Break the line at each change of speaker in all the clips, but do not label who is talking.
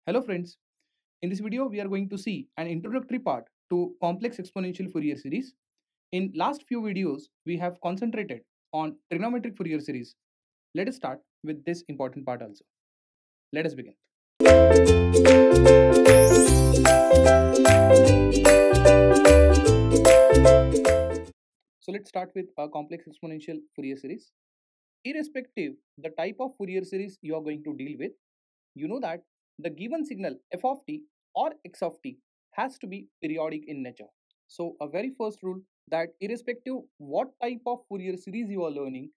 Hello friends, in this video we are going to see an introductory part to complex exponential Fourier series. In last few videos we have concentrated on trigonometric Fourier series. Let us start with this important part also. Let us begin. So let's start with a complex exponential Fourier series. Irrespective the type of Fourier series you are going to deal with, you know that the given signal f of t or x of t has to be periodic in nature. So a very first rule that irrespective what type of Fourier series you are learning,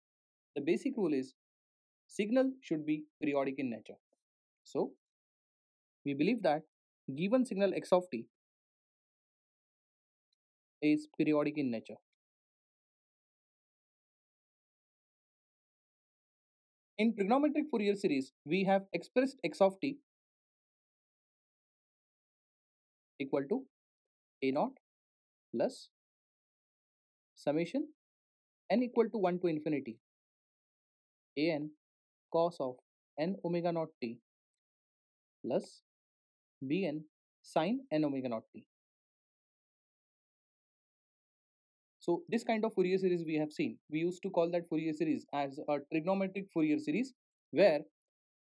the basic rule is signal should be periodic in nature. So we believe that given signal x of t is periodic in nature. In trigonometric Fourier series, we have expressed x of t equal to a naught plus summation n equal to 1 to infinity an cos of n omega naught t plus bn sin n omega naught t. So this kind of Fourier series we have seen. We used to call that Fourier series as a trigonometric Fourier series where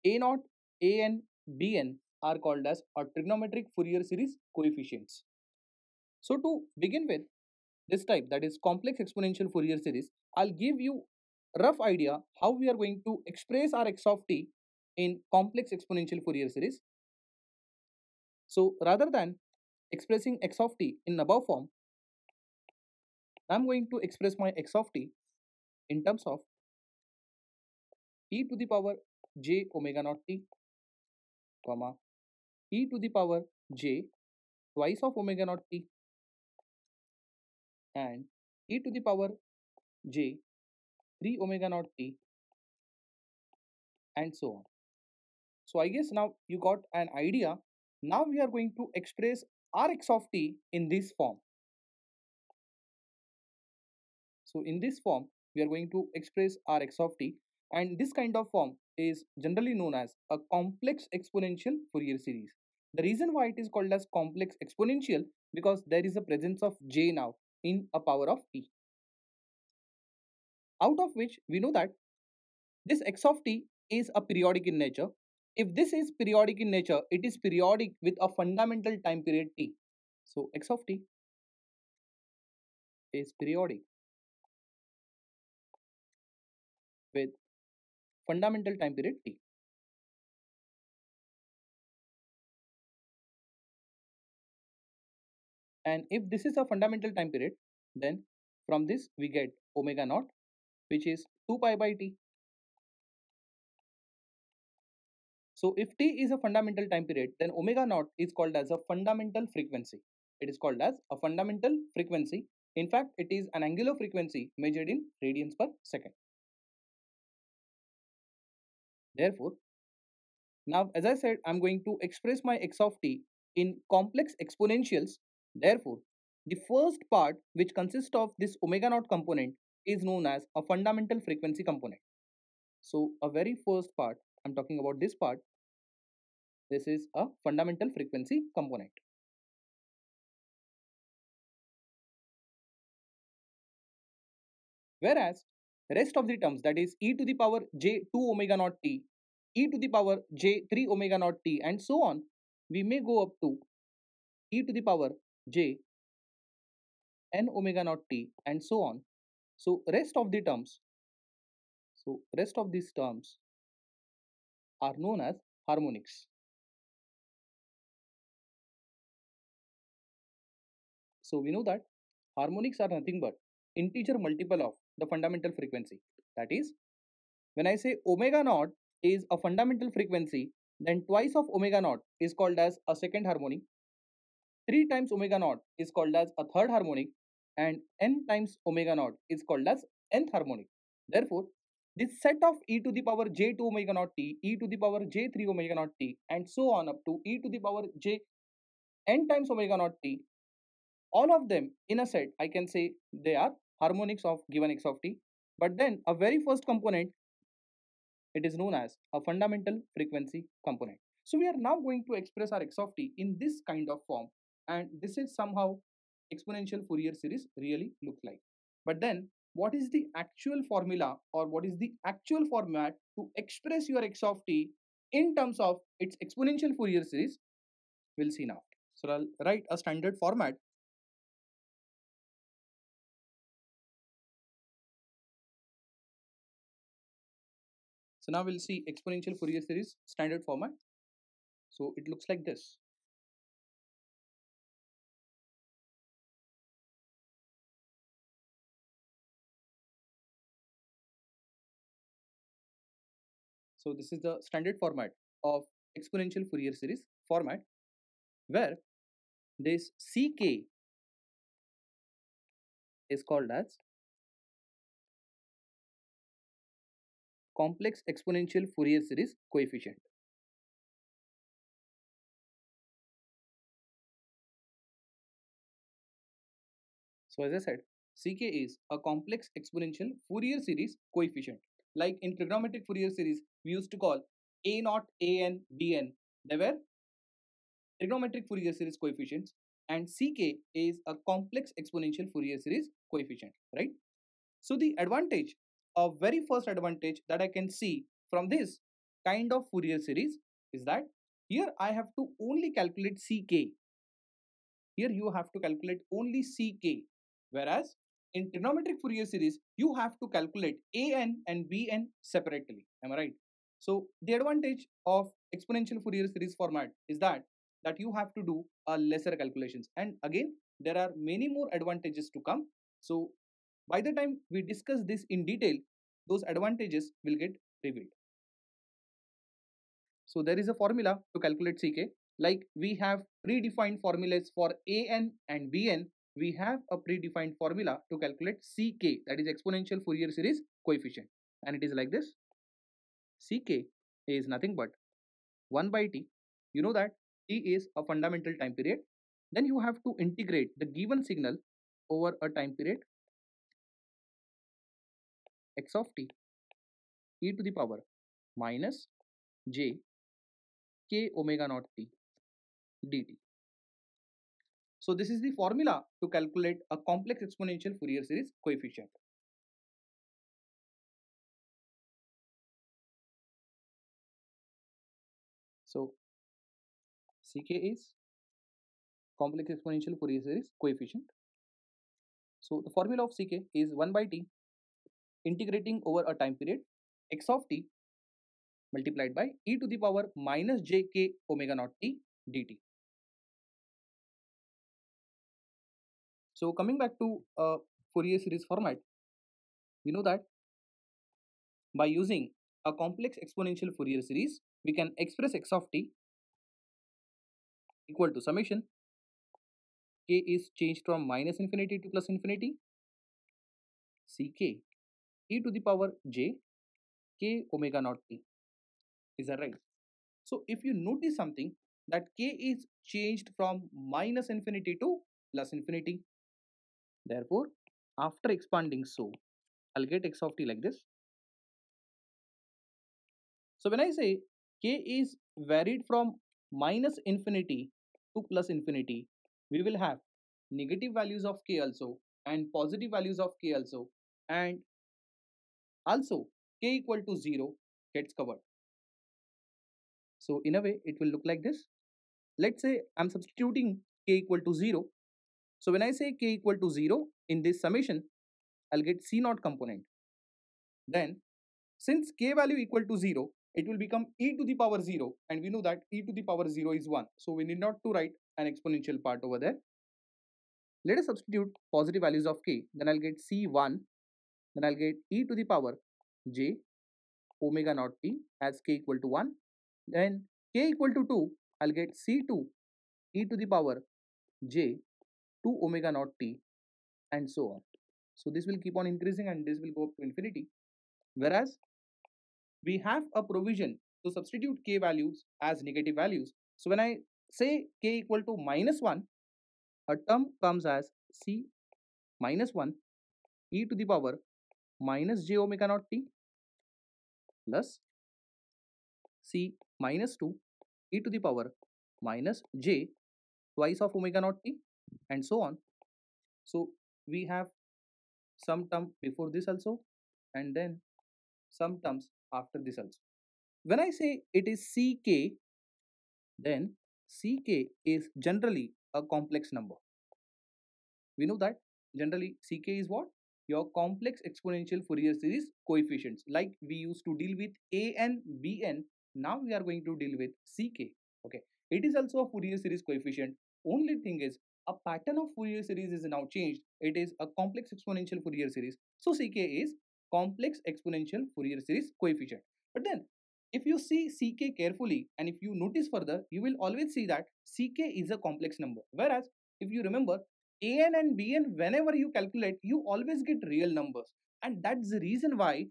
a naught, an, bn are called as a trigonometric Fourier series coefficients. So to begin with this type, that is complex exponential Fourier series, I'll give you a rough idea how we are going to express our x of t in complex exponential Fourier series. So rather than expressing x of t in above form, I'm going to express my x of t in terms of e to the power j omega naught t, comma e to the power j twice of omega naught t and e to the power j 3 omega naught t and so on. So I guess now you got an idea. Now we are going to express our x of t in this form. So in this form, we are going to express our x of t, and this kind of form is generally known as a complex exponential Fourier series. The reason why it is called as complex exponential because there is a presence of j now in a power of t. Out of which we know that this x of t is a periodic in nature. If this is periodic in nature, it is periodic with a fundamental time period t. So x of t is periodic with fundamental time period t. And if this is a fundamental time period, then from this we get omega naught, which is 2 pi by t. So if t is a fundamental time period, then omega naught is called as a fundamental frequency. It is called as a fundamental frequency. In fact, it is an angular frequency measured in radians per second. Therefore, now as I said, I'm going to express my x of t in complex exponentials. Therefore, the first part which consists of this omega naught component is known as a fundamental frequency component. So a very first part, I'm talking about this part, this is a fundamental frequency component. Whereas rest of the terms, that is e to the power j 2 omega naught t, e to the power j 3 omega naught t and so on, we may go up to e to the power j n omega naught t and so on. So rest of these terms are known as harmonics. So we know that harmonics are nothing but integer multiple of the fundamental frequency. That is, when I say omega naught is a fundamental frequency, then twice of omega naught is called as a second harmonic, 3 times omega naught is called as a third harmonic, and n times omega naught is called as nth harmonic. Therefore, this set of e to the power j2 omega naught t, e to the power j3 omega naught t, and so on up to e to the power j n times omega naught t, all of them in a set, I can say they are harmonics of given x of t. But then a very first component, it is known as a fundamental frequency component. So we are now going to express our x of t in this kind of form, and this is somehow exponential Fourier series really look like. But then what is the actual formula or what is the actual format to express your x of t in terms of its exponential Fourier series? We'll see now. So I'll write a standard format. So now we'll see exponential Fourier series standard format. So it looks like this. So this is the standard format of exponential Fourier series format, where this Ck is called as complex exponential Fourier series coefficient. So as I said, Ck is a complex exponential Fourier series coefficient. Like in trigonometric Fourier series, we used to call A naught, An, Bn. They were trigonometric Fourier series coefficients, and Ck is a complex exponential Fourier series coefficient, right? So the advantage, a very first advantage that I can see from this kind of Fourier series is that here I have to only calculate Ck. Here you have to calculate only Ck, whereas in trigonometric Fourier series you have to calculate An and Bn separately. Am I right? So the advantage of exponential Fourier series format is that you have to do a lesser calculations, and again there are many more advantages to come. So by the time we discuss this in detail, those advantages will get revealed. So there is a formula to calculate Ck. Like we have predefined formulas for An and Bn, we have a predefined formula to calculate Ck, that is exponential Fourier series coefficient. And it is like this. Ck is nothing but 1 by t. You know that t is a fundamental time period. Then you have to integrate the given signal over a time period x of t e to the power minus j k omega naught t dt. So this is the formula to calculate a complex exponential Fourier series coefficient. So Ck is complex exponential Fourier series coefficient. So the formula of Ck is 1 by t integrating over a time period x of t multiplied by e to the power minus jk omega naught t dt. So coming back to Fourier series format, we know that by using a complex exponential Fourier series, we can express x of t equal to summation k is changed from minus infinity to plus infinity Ck e to the power j k omega naught t. Is that right? So if you notice something, that k is changed from minus infinity to plus infinity. Therefore, after expanding, so I'll get x of t like this. So when I say k is varied from minus infinity to plus infinity, we will have negative values of k also and positive values of k also, and also k equal to 0 gets covered. So in a way it will look like this. Let's say I'm substituting k equal to 0. So when I say k equal to 0 in this summation, I'll get c naught component. Then since k value equal to 0, it will become e to the power 0, and we know that e to the power 0 is 1. So we need not to write an exponential part over there. Let us substitute positive values of k. Then I'll get c1. Then I'll get e to the power j omega naught t as k equal to 1. Then k equal to 2, I'll get c2 e to the power j 2 omega naught t, and so on. So this will keep on increasing and this will go up to infinity. Whereas we have a provision to substitute k values as negative values. So when I say k equal to minus 1, a term comes as c minus 1 e to the power minus j omega naught t plus c minus 2 e to the power minus j twice of omega naught t, and so on. So we have some term before this also, and then some terms after this also. When I say it is ck, then ck is generally a complex number. We know that generally ck is what? Your complex exponential Fourier series coefficients. Like we used to deal with an, bn, now we are going to deal with ck. Okay, it is also a Fourier series coefficient. Only thing is, a pattern of Fourier series is now changed. It is a complex exponential Fourier series. So ck is complex exponential Fourier series coefficient. But then if you see ck carefully and if you notice further, you will always see that ck is a complex number. Whereas if you remember, an and bn, whenever you calculate, you always get real numbers. And that's the reason why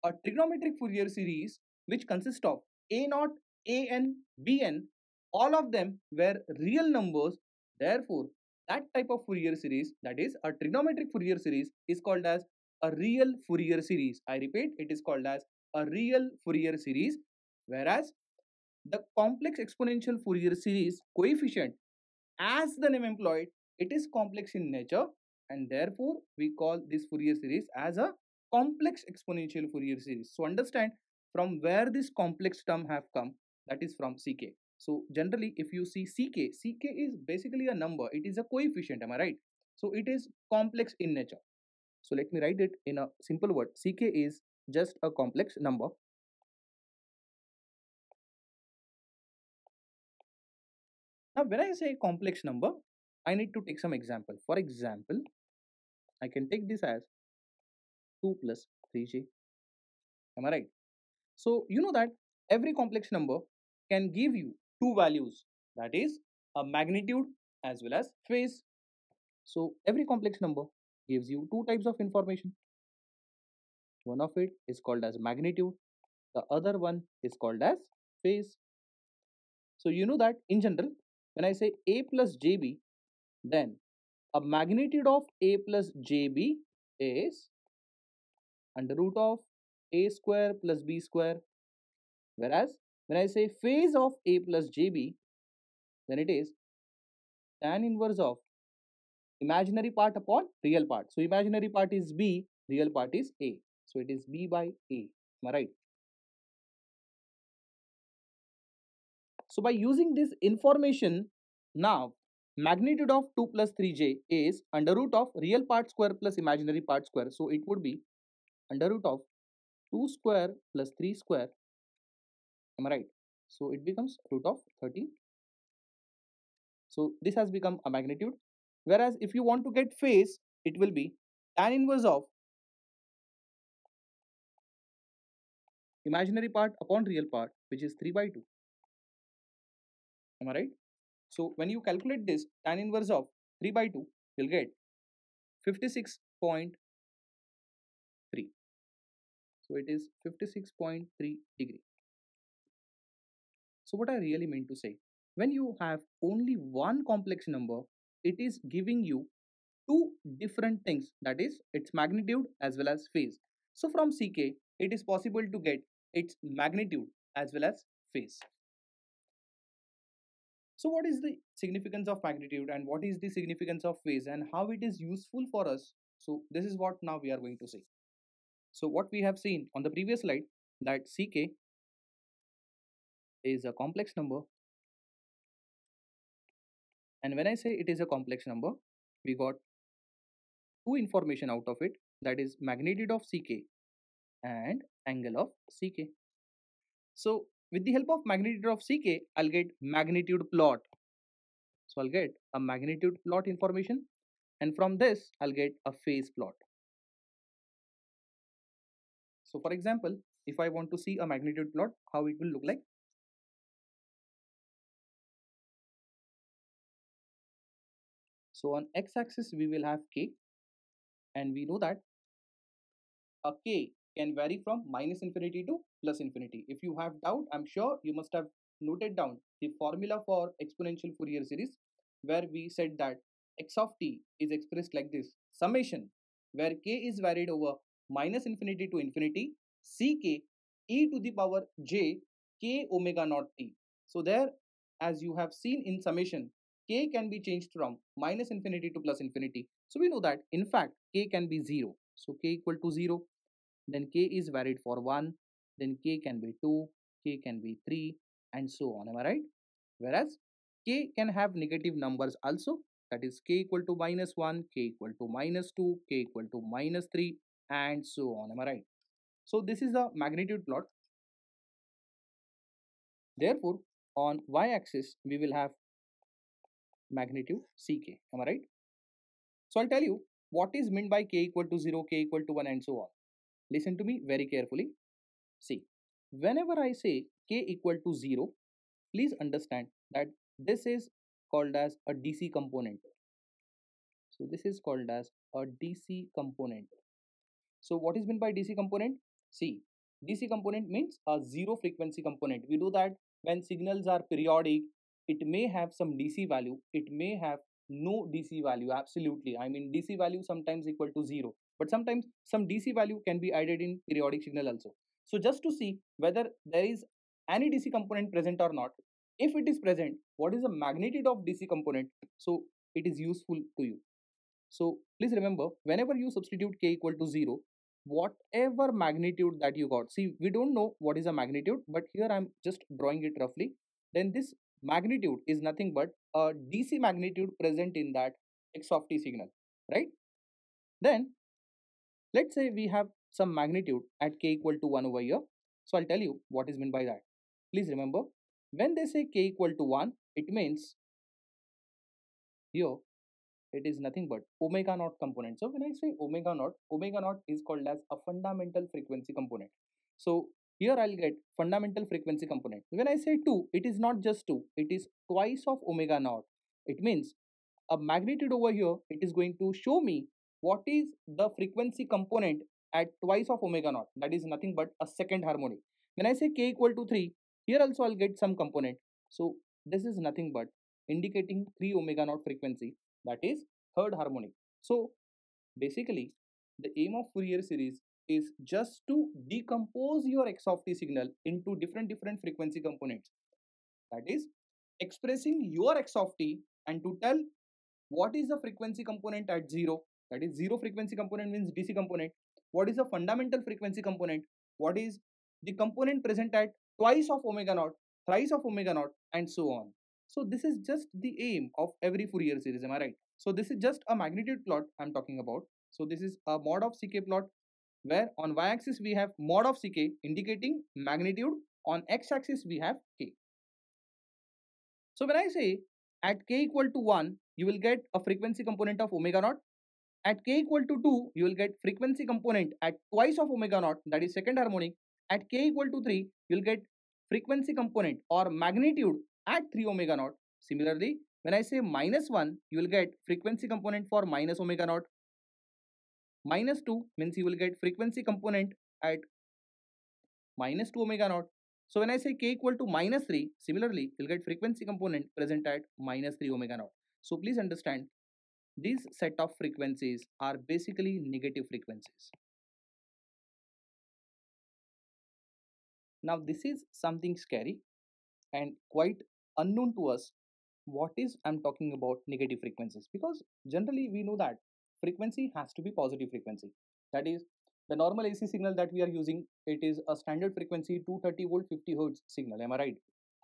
a trigonometric Fourier series, which consists of a naught, an, bn, all of them were real numbers. Therefore, that type of Fourier series, that is a trigonometric Fourier series, is called as a real Fourier series. I repeat, it is called as a real Fourier series. Whereas the complex exponential Fourier series coefficient, as the name implied, it is complex in nature, and therefore we call this Fourier series as a complex exponential Fourier series. So understand from where this complex term have come, that is from ck. So generally if you see ck is basically a number, it is a coefficient, am I right? So it is complex in nature. So let me write it in a simple word. ck is just a complex number. Now when I say complex number, I need to take some example. For example, I can take this as 2 plus 3j. Am I right? So you know that every complex number can give you two values, that is a magnitude as well as phase. So every complex number gives you two types of information. One of it is called as magnitude, the other one is called as phase. So you know that in general, when I say a plus jb, then a magnitude of a plus jb is under root of a square plus b square. Whereas when I say phase of a plus jb, then it is tan inverse of imaginary part upon real part. So imaginary part is b, real part is a. So it is b by a. Am I right? So by using this information, now magnitude of 2 plus 3j is under root of real part square plus imaginary part square. So it would be under root of 2 square plus 3 square. Am I right? So it becomes root of 13. So this has become a magnitude. Whereas if you want to get phase, it will be tan inverse of imaginary part upon real part, which is 3 by 2. Am I right? So when you calculate this, tan inverse of 3 by 2, you'll get 56.3. So it is 56.3 degree. So what I really mean to say, when you have only one complex number, it is giving you two different things, that is its magnitude as well as phase. So from ck, it is possible to get its magnitude as well as phase. So what is the significance of magnitude and what is the significance of phase and how it is useful for us? So this is what now we are going to see. So what we have seen on the previous slide, that ck is a complex number, and when I say it is a complex number, we got two information out of it, that is magnitude of ck and angle of ck. So with the help of magnitude of ck, I'll get magnitude plot. So I'll get a magnitude plot information, and from this I'll get a phase plot. So for example, if I want to see a magnitude plot, how it will look like. So on x-axis we will have k, and we know that a k can vary from minus infinity to plus infinity. If you have doubt, I'm sure you must have noted down the formula for exponential Fourier series, where we said that x of t is expressed like this: summation, where k is varied over minus infinity to infinity, ck e to the power j k omega naught t. So there, as you have seen in summation, k can be changed from minus infinity to plus infinity. So we know that in fact k can be 0. So k equal to 0, then k is varied for 1, then k can be 2, k can be 3, and so on. Am I right? Whereas k can have negative numbers also, that is k equal to minus 1, k equal to minus 2, k equal to minus 3, and so on. Am I right? So this is the magnitude plot. Therefore, on y-axis we will have magnitude ck. Am I right? So I'll tell you what is meant by k equal to 0, k equal to 1, and so on. Listen to me very carefully. See, whenever I say k equal to 0, please understand that this is called as a DC component. So this is called as a DC component. So what is meant by DC component? See, DC component means a zero frequency component. We do that when signals are periodic, it may have some DC value, it may have no DC value. Absolutely. I mean, DC value sometimes equal to 0, but sometimes some DC value can be added in periodic signal also. So just to see whether there is any DC component present or not, if it is present, what is the magnitude of DC component? So it is useful to you. So please remember, whenever you substitute k equal to 0, whatever magnitude that you got, see, we don't know what is a magnitude, but here I'm just drawing it roughly. Then this magnitude is nothing but a DC magnitude present in that x of t signal, right? Then let's say we have some magnitude at k equal to 1 over here. So I'll tell you what is meant by that. Please remember, when they say k equal to 1, it means here it is nothing but omega naught component. So when I say omega naught is called as a fundamental frequency component. So here I'll get fundamental frequency component. When I say 2, it is not just 2, it is twice of omega naught. It means a magnitude over here, it is going to show me what is the frequency component at twice of omega naught. That is nothing but a second harmonic. When I say k equal to 3, here also I'll get some component. So this is nothing but indicating 3 omega naught frequency, that is third harmonic. So basically the aim of Fourier series is just to decompose your x of t signal into different frequency components, that is expressing your x of t, and to tell what is the frequency component at 0, that is 0 frequency component means DC component, what is the fundamental frequency component, what is the component present at twice of omega naught, thrice of omega naught, and so on. So this is just the aim of every Fourier series. Am I right? So this is just a magnitude plot I'm talking about. So this is a mod of ck plot, where on y-axis we have mod of ck indicating magnitude, on x-axis we have k. So when I say at k equal to 1, you will get a frequency component of omega naught. At k equal to 2, you will get frequency component at twice of omega naught, that is second harmonic. At k equal to 3, you will get frequency component or magnitude at 3 omega naught. Similarly, when I say minus 1, you will get frequency component for minus omega naught. Minus 2 means you will get frequency component at minus 2 omega naught. So when I say k equal to minus 3, similarly, you'll get frequency component present at minus 3 omega naught. So please understand, these set of frequencies are basically negative frequencies. Now this is something scary and quite unknown to us. What is I'm talking about negative frequencies? Because generally we know that frequency has to be positive frequency. That is the normal AC signal that we are using, it is a standard frequency 230 volt 50 hertz signal. Am I right?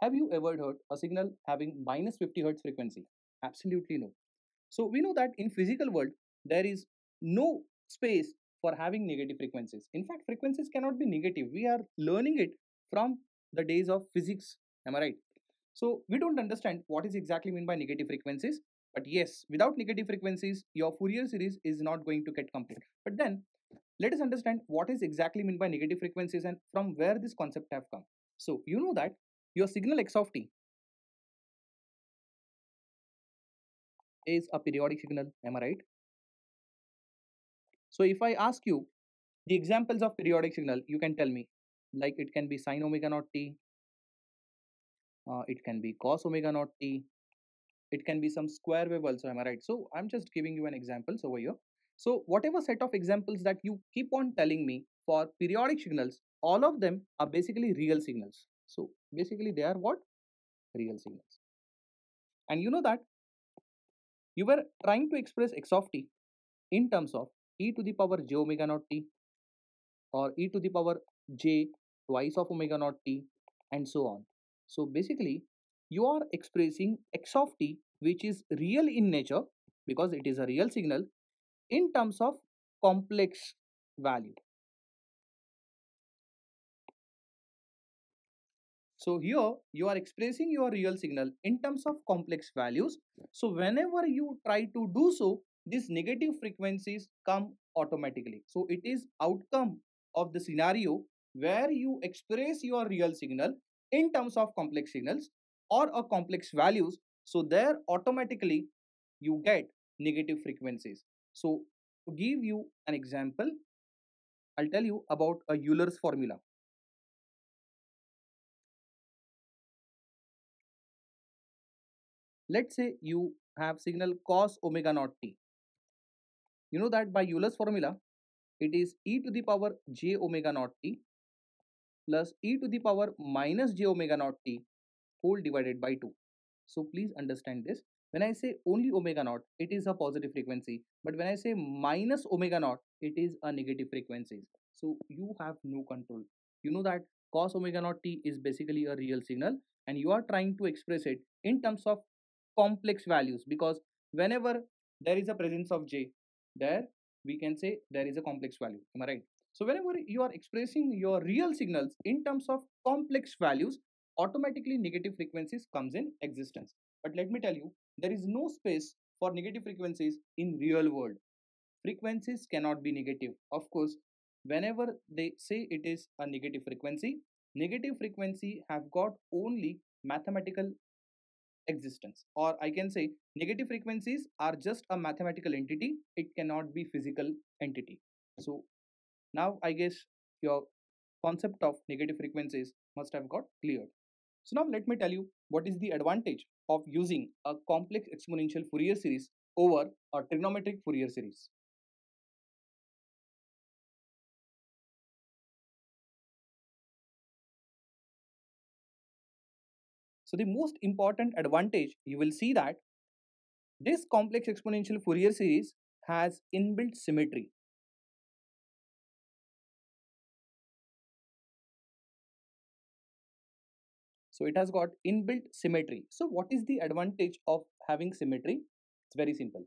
Have you ever heard a signal having minus 50 hertz frequency? Absolutely no. So we know that in physical world there is no space for having negative frequencies. In fact, frequencies cannot be negative. We are learning it from the days of physics. Am I right? So we don't understand what is exactly meant by negative frequencies. But yes, without negative frequencies, your Fourier series is not going to get complete. But then let us understand what is exactly meant by negative frequencies and from where this concept have come. So you know that your signal x of t is a periodic signal. Am I right? So if I ask you the examples of periodic signal, you can tell me, like it can be sine omega naught t, it can be cos omega naught t, it can be some square wave also. Am I right? So I'm just giving you an examples over here. So whatever set of examples that you keep on telling me for periodic signals, all of them are basically real signals. So basically they are what? real signals. And you know that you were trying to express x of t in terms of e to the power j omega naught t or e to the power j twice of omega naught t and so on. So basically, you are expressing x of t, which is real in nature because it is a real signal, in terms of complex value. So here you are expressing your real signal in terms of complex values. So whenever you try to do so, these negative frequencies come automatically. So it is outcome of the scenario where you express your real signal in terms of complex signals or a complex values. So there automatically you get negative frequencies. So to give you an example, I'll tell you about a Euler's formula. Let's say you have signal cos omega naught t. You know that by Euler's formula, it is e to the power j omega naught t plus e to the power minus j omega naught t whole divided by 2. So please understand this. When I say only omega naught, it is a positive frequency. But when I say minus omega naught, it is a negative frequency. So you have no control. You know that cos omega naught t is basically a real signal and you are trying to express it in terms of complex values because whenever there is a presence of j, there we can say there is a complex value. Am I right? So whenever you are expressing your real signals in terms of complex values, automatically negative frequencies comes in existence. But let me tell you, there is no space for negative frequencies in real world. Frequencies cannot be negative. Of course, whenever they say it is a negative frequency have got only mathematical existence, or I can say negative frequencies are just a mathematical entity, it cannot be physical entity. So now I guess your concept of negative frequencies must have got cleared. So now let me tell you what is the advantage of using a complex exponential Fourier series over a trigonometric Fourier series. So the most important advantage you will see that this complex exponential Fourier series has inbuilt symmetry. So it has got inbuilt symmetry. So what is the advantage of having symmetry? It's very simple.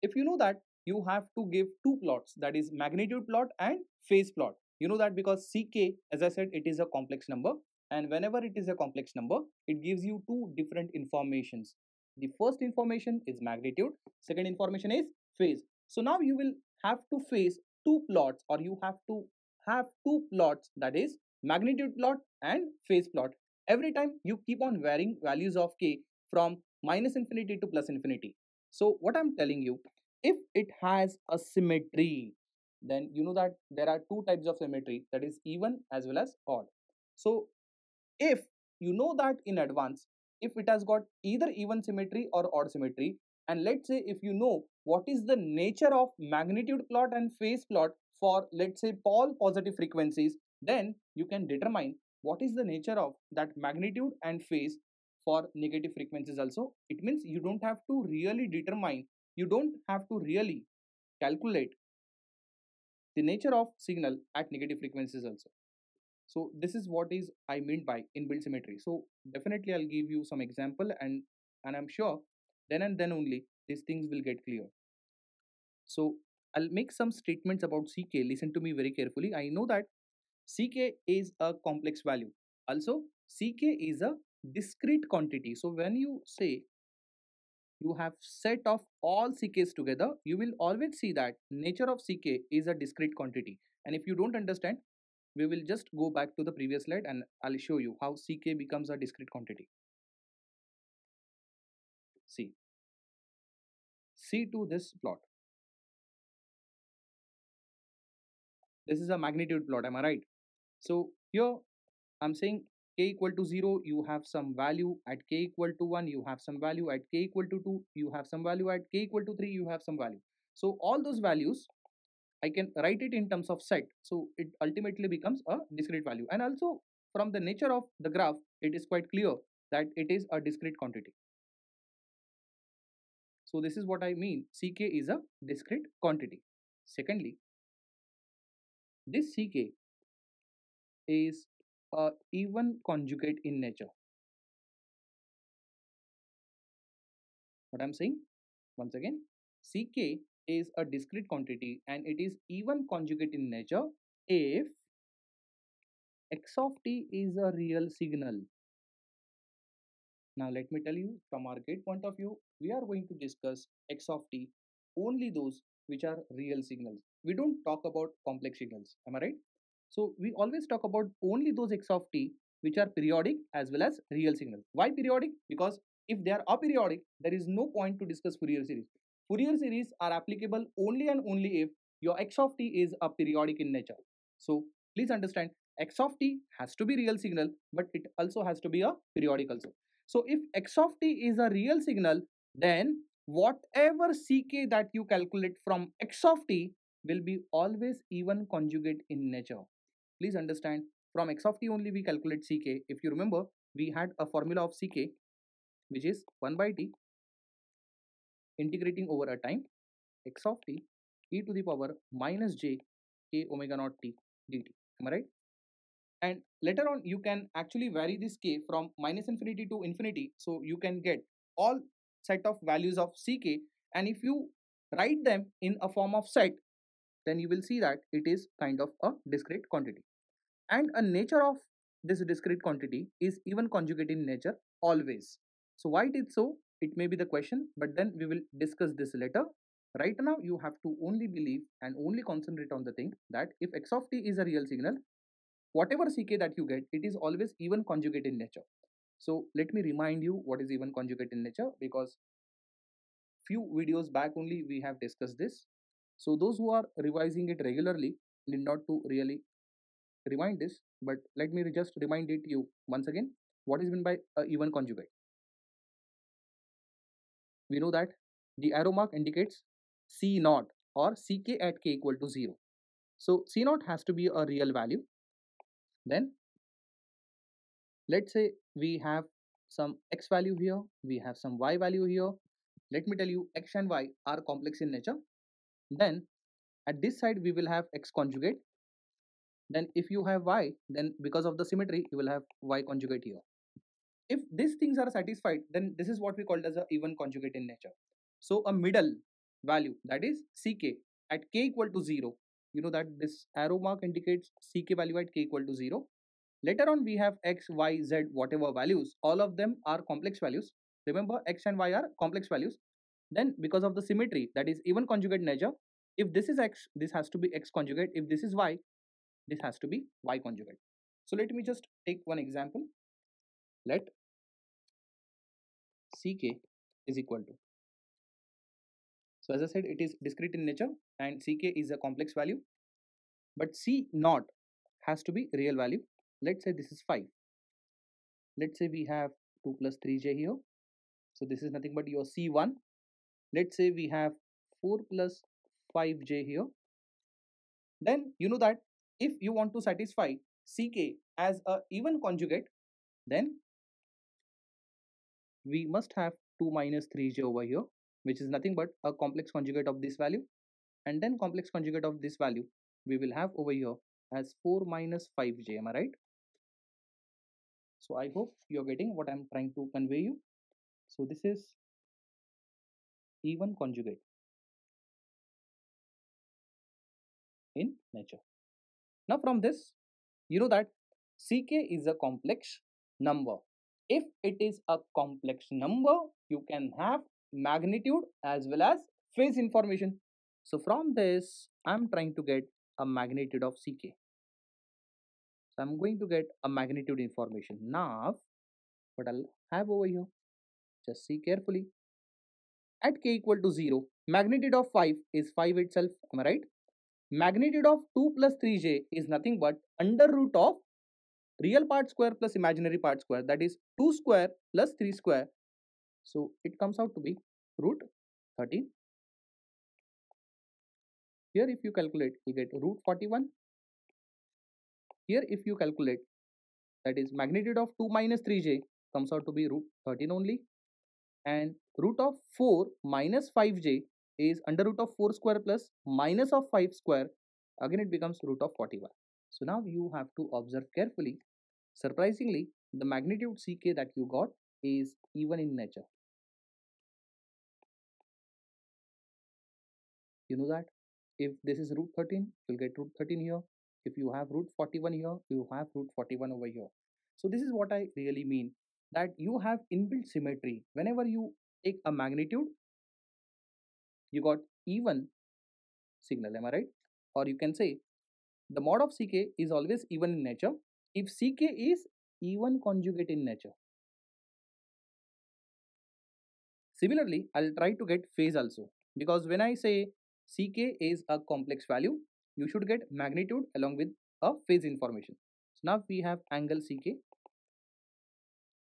If you know that you have to give two plots, that is magnitude plot and phase plot. You know that because ck, as I said, it is a complex number, and whenever it is a complex number, it gives you two different informations. The first information is magnitude, second information is phase. So now you will have to face two plots, or you have to have two plots, that is magnitude plot and phase plot. Every time you keep on varying values of k from minus infinity to plus infinity. So what I'm telling you, if it has a symmetry, then you know that there are two types of symmetry, that is even as well as odd. So if you know that in advance, if it has got either even symmetry or odd symmetry, and let's say if you know what is the nature of magnitude plot and phase plot for, let's say, all positive frequencies, then you can determine what is the nature of that magnitude and phase for negative frequencies also. It means you don't have to really determine, you don't have to really calculate the nature of signal at negative frequencies also. So this is what is I meant by inbuilt symmetry. So definitely I'll give you some example, and I'm sure then and then only these things will get clear. So I'll make some statements about ck. Listen to me very carefully. I know that ck is a complex value. Also, ck is a discrete quantity. So when you say you have set of all ck's together, you will always see that nature of ck is a discrete quantity. And if you don't understand, we will just go back to the previous slide and I'll show you how ck becomes a discrete quantity. See to this plot. This is a magnitude plot, am I right? So here I'm saying k equal to 0, you have some value. At k equal to 1, you have some value. At k equal to 2, you have some value. At k equal to 3, you have some value. So all those values, I can write it in terms of set. So it ultimately becomes a discrete value. And also from the nature of the graph, it is quite clear that it is a discrete quantity. So this is what I mean. Ck is a discrete quantity. Secondly, this Ck is a even conjugate in nature. What I'm saying? Once again, Ck is a discrete quantity and it is even conjugate in nature if x of t is a real signal. Now let me tell you, from our gate point of view, we are going to discuss x of t only those which are real signals. We don't talk about complex signals. Am I right? So we always talk about only those x of t which are periodic as well as real signals. Why periodic? Because if they are aperiodic, there is no point to discuss Fourier series. Fourier series are applicable only and only if your x of t is a periodic in nature. So please understand, x of t has to be real signal, but it also has to be a periodic also. So if x of t is a real signal, then whatever ck that you calculate from x of t will be always even conjugate in nature. Please understand, from x of t only we calculate ck. If you remember, we had a formula of ck which is 1 by t integrating over a time x of t e to the power minus j k omega naught t dt. Am I right? And later on you can actually vary this k from minus infinity to infinity, so you can get all set of values of ck, and if you write them in a form of set, then you will see that it is kind of a discrete quantity. And a nature of this discrete quantity is even conjugate in nature always. So why it is so, it may be the question, but then we will discuss this later. Right now you have to only believe and only concentrate on the thing that if x of t is a real signal, whatever ck that you get, it is always even conjugate in nature. So let me remind you what is even conjugate in nature, because few videos back only we have discussed this. So those who are revising it regularly need not to really remind this, but let me just remind it you once again. What is meant by even conjugate? We know that the arrow mark indicates c naught or ck at k equal to 0. So c naught has to be a real value. Then let's say we have some x value here, we have some y value here. Let me tell you, x and y are complex in nature. Then at this side we will have x conjugate. Then if you have y, then because of the symmetry you will have y conjugate here. If these things are satisfied, then this is what we call as a even conjugate in nature. So a middle value, that is ck at k equal to 0, you know that this arrow mark indicates ck value at k equal to 0. Later on we have x, y, z, whatever values, all of them are complex values. Remember, x and y are complex values. Then because of the symmetry, that is even conjugate nature, if this is x, this has to be x conjugate. If this is y, this has to be y conjugate. So let me just take one example. Let ck is equal to, so as I said, it is discrete in nature and ck is a complex value, but c naught has to be real value. Let's say this is 5. Let's say we have 2 plus 3j here, so this is nothing but your c1. Let's say we have 4 plus 5j here. Then you know that if you want to satisfy ck as a even conjugate, then we must have 2 minus 3j over here, which is nothing but a complex conjugate of this value, and then complex conjugate of this value we will have over here as 4 minus 5j. Am I right? So I hope you're getting what I'm trying to convey you. So this is even conjugate in nature. Now from this, you know that ck is a complex number. If it is a complex number, you can have magnitude as well as phase information. So from this, I'm trying to get a magnitude of ck. So I'm going to get a magnitude information. Now, what I'll have over here, just see carefully. At k equal to 0, magnitude of 5 is 5 itself. Am I right? Magnitude of 2 plus 3j is nothing but under root of real part square plus imaginary part square, that is 2 square plus 3 square. So it comes out to be root 13. Here if you calculate, you get root 41. Here if you calculate, that is magnitude of 2 minus 3j, comes out to be root 13 only, and root of 4 minus 5j is under root of 4 square plus minus of 5 square. Again it becomes root of 41. So now you have to observe carefully. Surprisingly, the magnitude ck that you got is even in nature. You know that if this is root 13, you'll get root 13 here. If you have root 41 here, you have root 41 over here. So this is what I really mean, that you have inbuilt symmetry. Whenever you take a magnitude, you got even signal, am I right? Or you can say the mod of ck is always even in nature if ck is even conjugate in nature. Similarly, I'll try to get phase also, because when I say ck is a complex value, you should get magnitude along with a phase information. So now we have angle ck,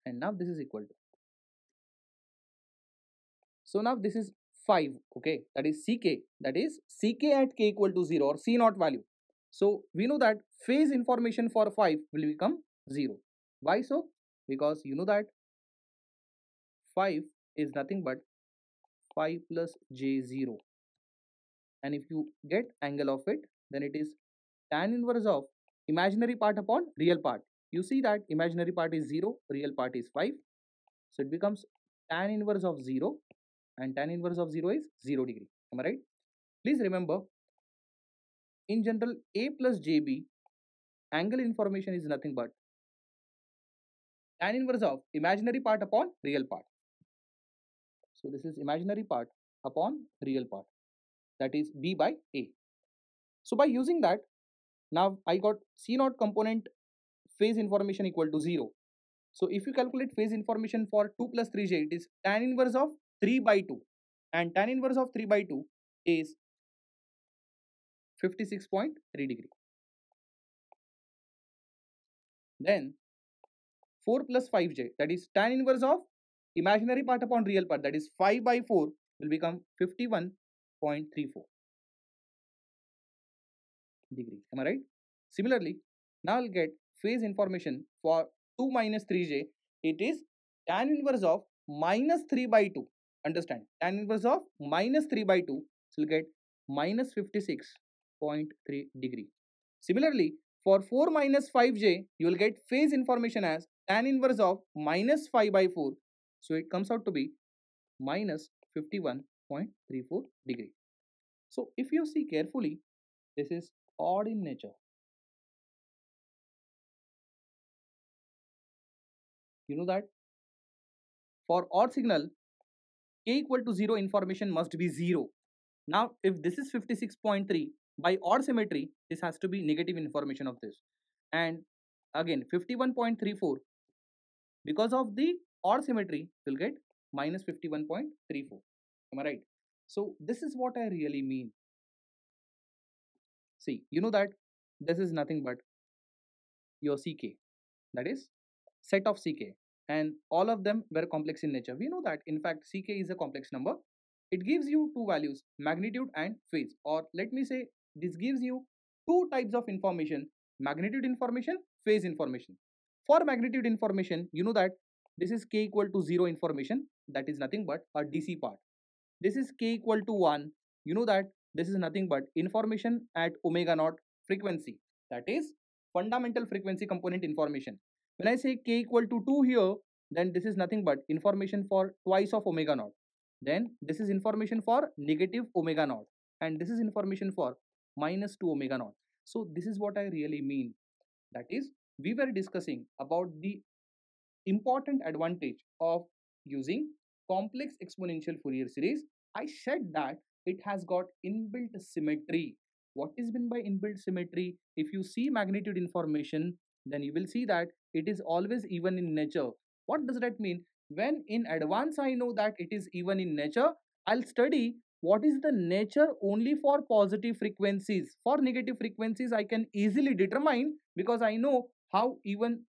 and now this is equal to, so now this is 5, okay, that is ck, that is ck at k equal to 0 or c naught value. So we know that phase information for 5 will become 0. Why so? Because you know that 5 is nothing but 5 plus j0, and if you get angle of it, then it is tan inverse of imaginary part upon real part. You see that imaginary part is 0, real part is 5, so it becomes tan inverse of 0, and tan inverse of 0 is 0 degree. Am I right? Please remember, in general, a plus jb angle information is nothing but tan inverse of imaginary part upon real part. So this is imaginary part upon real part, that is b by a. So by using that, now I got c naught component phase information equal to 0. So if you calculate phase information for 2 plus 3j, it is tan inverse of 3 by 2, and tan inverse of 3 by 2 is 56.3 degree. Then 4 plus 5j, that is tan inverse of imaginary part upon real part, that is 5 by 4, will become 51.34 degree. Am I right? Similarly, now I'll get phase information for 2 minus 3j. It is tan inverse of minus 3 by 2. Understand? Tan inverse of minus 3 by 2. So you'll get minus 56.3 degree. Similarly, for 4 minus 5j, you will get phase information as tan inverse of minus 5 by 4. So it comes out to be minus 51.34 degree. So if you see carefully, this is odd in nature. You know that for odd signal, k equal to 0 information must be 0. Now, if this is 56.3, by odd symmetry, this has to be negative information of this. And again, 51.34, because of the odd symmetry, you'll get minus 51.34. Am I right? So this is what I really mean. See, you know that this is nothing but your ck, that is set of ck, and all of them were complex in nature. We know that in fact ck is a complex number. It gives you two values, magnitude and phase, or let me say this gives you two types of information, magnitude information, phase information. For magnitude information, you know that this is k equal to 0 information, that is nothing but a dc part. This is k equal to 1, you know that this is nothing but information at omega naught frequency, that is fundamental frequency component information. When I say k equal to 2 here, then this is nothing but information for twice of omega naught. Then this is information for negative omega naught, and this is information for minus 2 omega naught. So this is what I really mean. That is, we were discussing about the important advantage of using complex exponential Fourier series. I said that it has got inbuilt symmetry. What is meant by inbuilt symmetry? If you see magnitude information, then you will see that it is always even in nature. What does that mean? When in advance I know that it is even in nature, I'll study what is the nature only for positive frequencies. For negative frequencies, I can easily determine because I know how even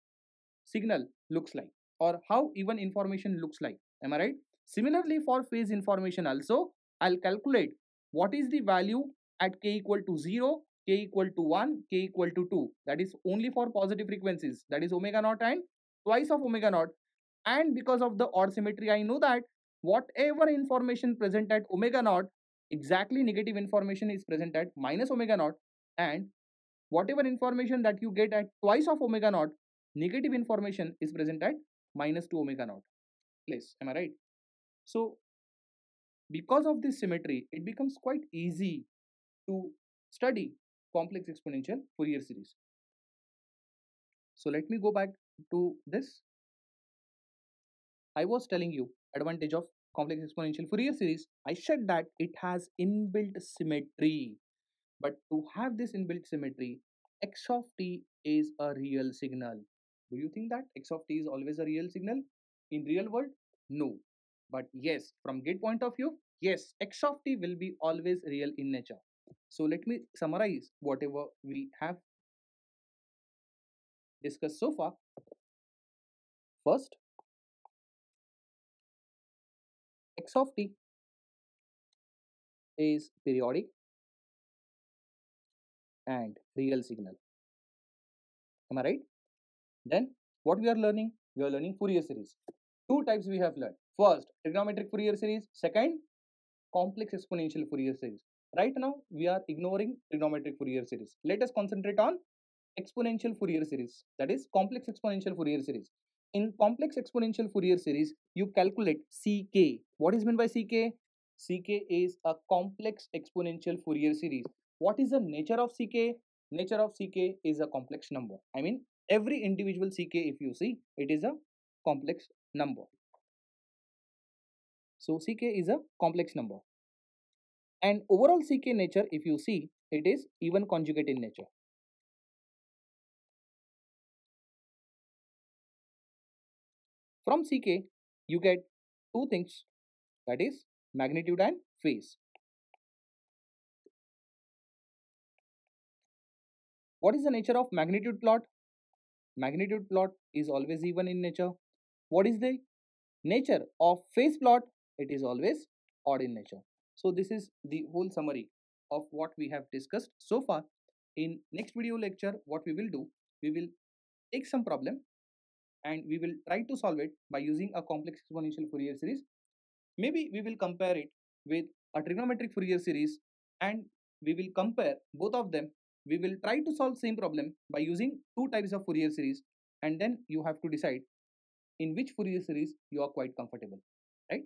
signal looks like or how even information looks like. Am I right? Similarly, for phase information also, I'll calculate what is the value at k equal to 0, k equal to 1, k equal to 2. That is only for positive frequencies, that is omega naught and twice of omega naught. And because of the odd symmetry, I know that whatever information present at omega naught, exactly negative information is present at minus omega naught, and whatever information that you get at twice of omega naught, negative information is present at minus 2 omega naught place. Am I right? So because of this symmetry, it becomes quite easy to study complex exponential Fourier series. So let me go back to this. I was telling you advantage of complex exponential Fourier series. I said that it has inbuilt symmetry. But to have this inbuilt symmetry, x of t is a real signal. Do you think that x of t is always a real signal in real world? No. But yes, from gate point of view, yes, x of t will be always real in nature. So let me summarize whatever we have discussed so far. First, x of t is periodic and real signal. Am I right? Then what we are learning? We are learning Fourier series. Two types we have learned. First, trigonometric Fourier series. Second, complex exponential Fourier series. Right now, we are ignoring trigonometric Fourier series. Let us concentrate on exponential Fourier series. That is complex exponential Fourier series. In complex exponential Fourier series, you calculate CK. What is meant by CK? CK is a complex exponential Fourier series. What is the nature of CK? Nature of CK is a complex number. I mean, every individual CK, if you see, it is a complex number. So CK is a complex number. And overall CK nature, if you see, it is even conjugate in nature. From CK, you get two things, that is magnitude and phase. What is the nature of magnitude plot? Magnitude plot is always even in nature. What is the nature of phase plot? It is always odd in nature. So this is the whole summary of what we have discussed so far. In next video lecture, what we will do, we will take some problem and we will try to solve it by using a complex exponential Fourier series. Maybe we will compare it with a trigonometric Fourier series and we will compare both of them. We will try to solve same problem by using two types of Fourier series, and then you have to decide in which Fourier series you are quite comfortable, right?